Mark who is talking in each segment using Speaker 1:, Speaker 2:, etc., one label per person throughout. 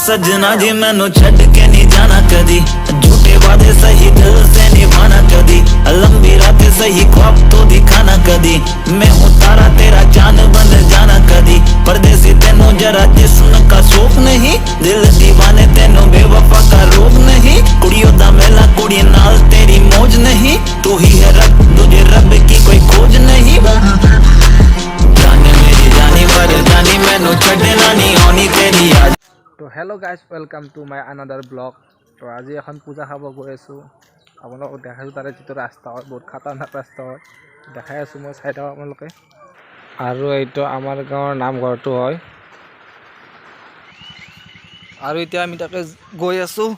Speaker 1: सजना जी मैनू छड़ के नहीं जाना कदी, झूठे वादे सही दिल से निभाना कदी, लंबी रातें सही ख्वाब तो दिखाना कदी, मैं हूँ तारा तेरा चांद बन जाना कदी, परदेसी तेनू जरा जिस्म का शौक नहीं, दिल दीवाने तेनू बेवफा का रोग नहीं, कुड़ियों दा मेला कुड़ी नाल तेरी मौज नहीं, तू ही है रब तुझे रब की कोई खोज नहीं, जाने मेरी जानी पर जानी मैनू छड़ना नहीं होनी तेरी याद।
Speaker 2: तो hello guys welcome to my another blog. तो आज এখন পূজা খাব গৈ আছোঁ। আপোনালোকক দেখাইছোঁ তাৰে যিটো ৰাস্তা হয় বহুত খাতাৰনাক ৰাস্তা হয়, দেখাই আছোঁ মই চাই থাকক আপোনালোকে। আৰু এইটো আমাৰ গাঁৱৰ নামঘৰটো হয়। আৰু এতিয়া আমি তাকে গৈ আছোঁ।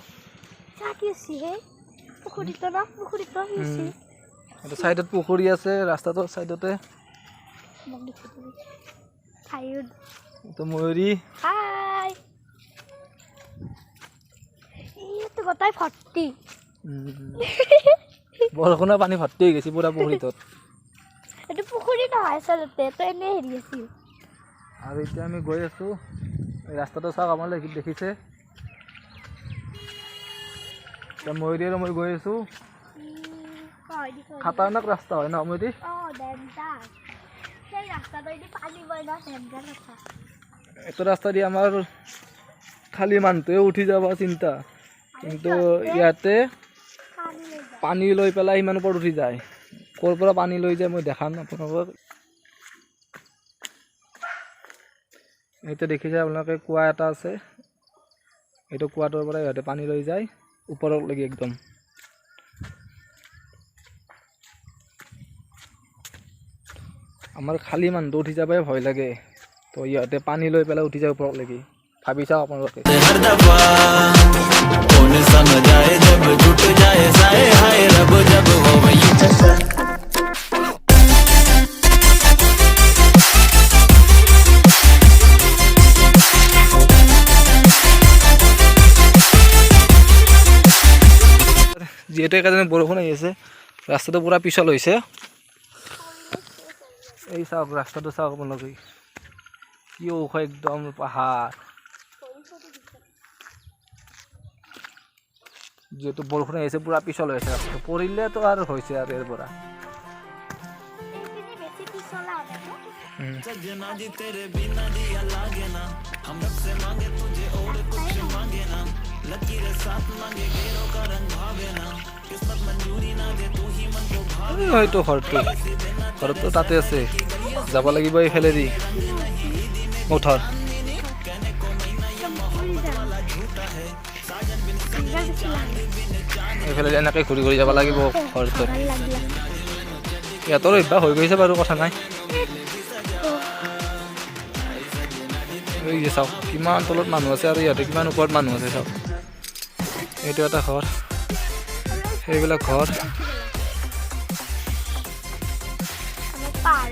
Speaker 2: এইটো চাইডত পুখুৰী আছে, ৰাস্তাটোৰ চাইডতে। এইটো ময়ূৰী।
Speaker 3: গোটাই ভৰ্তি
Speaker 2: বৰষুণৰ পানী ভৰ্তি হৈ গৈছে পুৰা পুখুৰীটোত।
Speaker 3: এইটো পুখুৰী নহয় আচলতে, তো এনেই হেৰি আছিল।
Speaker 2: আৰু এতিয়া আমি গৈ আছোঁ, এই ৰাস্তাটো চাওক আপোনালোকে দেখিছে। এতিয়া ময়ূৰী আৰু মই গৈ আছোঁ। খাতাৰনাক ৰাস্তা হয় ন ময়ূৰী? এইটো ৰাস্তা দি আমাৰ খালি মানুহটোৱে উঠি যাব চিন্তা, কিন্তু ইয়াতে পানী লৈ পেলাই ইমান ওপৰত উঠি যায়। ক'ৰ পৰা পানী লৈ যায় মই দেখাম আপোনালোকক। এইটো দেখিছে আপোনালোকে, কুঁৱা এটা আছে, এইটো কুঁৱাটোৰ পৰা ইহঁতে পানী লৈ যায় ওপৰলৈকে একদম। আমাৰ খালী মানুহটো উঠি যাবই ভয় লাগে, তো ইহঁতে পানী লৈ পেলাই উঠি যায় ওপৰলৈকে। ভাবি চাওক আপোনালোকে।
Speaker 1: हर दफा कौन समझाए जब टूट जाए साए हाय रब जब हो वही
Speaker 2: যিহেতু একেদিন বৰষুণ আহি আছে, ৰাস্তাটো পুৰা পিছল হৈছে। এই চাওক ৰাস্তাটো চাওক আপোনালোকে, কি ওখ একদম পাহাৰ। যিহেতু বৰষুণ আহিছে পুৰা পিছল হৈছে ৰাস্তাটো, পৰিলেতো আৰু হৈছে আৰু ইয়াৰ পৰা।
Speaker 1: सजना जी तेरे बिना दिया लागे ना, हम रब से मांगे तुझे और कुछ मांगे ना, लकीरें साथ मांगे घेरों का रंग भावे ना, किस्मत मंजूरी ना दे तू ही मन को भावे।
Speaker 2: হয়তো ঘৰটো তাতে আছে, যাব লাগিব এইফালে দি মথাৰ। এইফালে এনেকৈ ঘূৰি ঘূৰি যাব লাগিব ঘৰটো। ইয়াতৰ অভ্যাস হৈ গৈছে বাৰু, কথা নাই। এই যে চাওক কিমান তলত মানুহ আছে আৰু ইয়াতে কিমান ওপৰত মানুহ আছে চাওক। এইটো এটা ঘৰ, সেইবিলাক ঘৰ,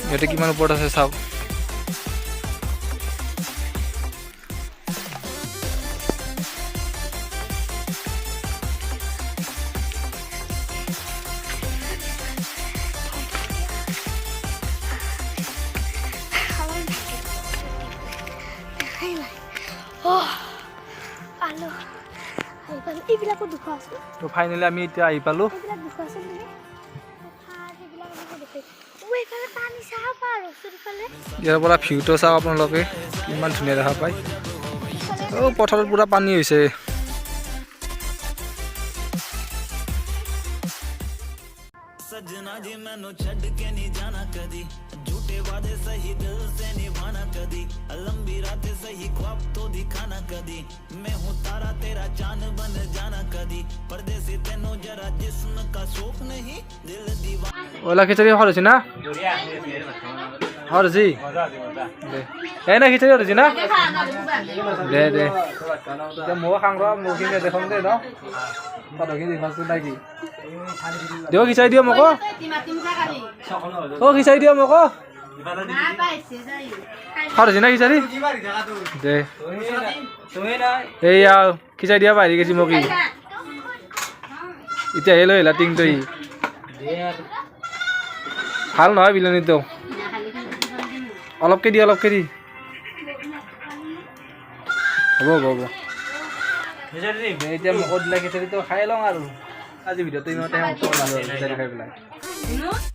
Speaker 2: ইয়াতে কিমান ওপৰত আছে চাওক। তো ফাইনেলি আমি এতিয়া আহি পালোঁ। ইয়াৰ পৰা ভিউটো চাওক আপোনালোকে, কিমান ধুনীয়া দেখা পায়। পথাৰত পুৰা পানী হৈছে।
Speaker 1: सजना जी मैनू छड़ के नहीं जाना कदी, झूठे वादे सही दिल से निभाना कदी, लंबी रातें सही ख्वाब तो दिखाना कदी, मैं हूँ तारा तेरा चांद बन जाना कदी, परदेसी तेनू जरा जिस्म का शौक नहीं, दिल दीवाना।
Speaker 2: ওলা খিচাৰি খৰচি না খৰচি দে এই না খিচাৰি খৰচি না দে দে মই খাং ৰ মুখিনে দেখোন দে ন তহঁতকে দেখাইছো নাকি দিও খিচাৰি দিও মোক খিচাৰি দিও মোক খৰচি না খিচাৰি দে এইয়া খিচাৰি দিয়া বাঢ়ি গৈছে মোক এতিয়া লৈ আহিলা টিংটো ভাল নহয় বিলানীটো অলপকে দি হ'ব হ'ব হ'ব এতিয়া মোক দিলা খিচাৰিটো খাই লওঁ আৰু আজি ভিডিঅ'টো ইমানতে সমাপ্ত কৰিলোঁ খিচাৰি খাই পেলাই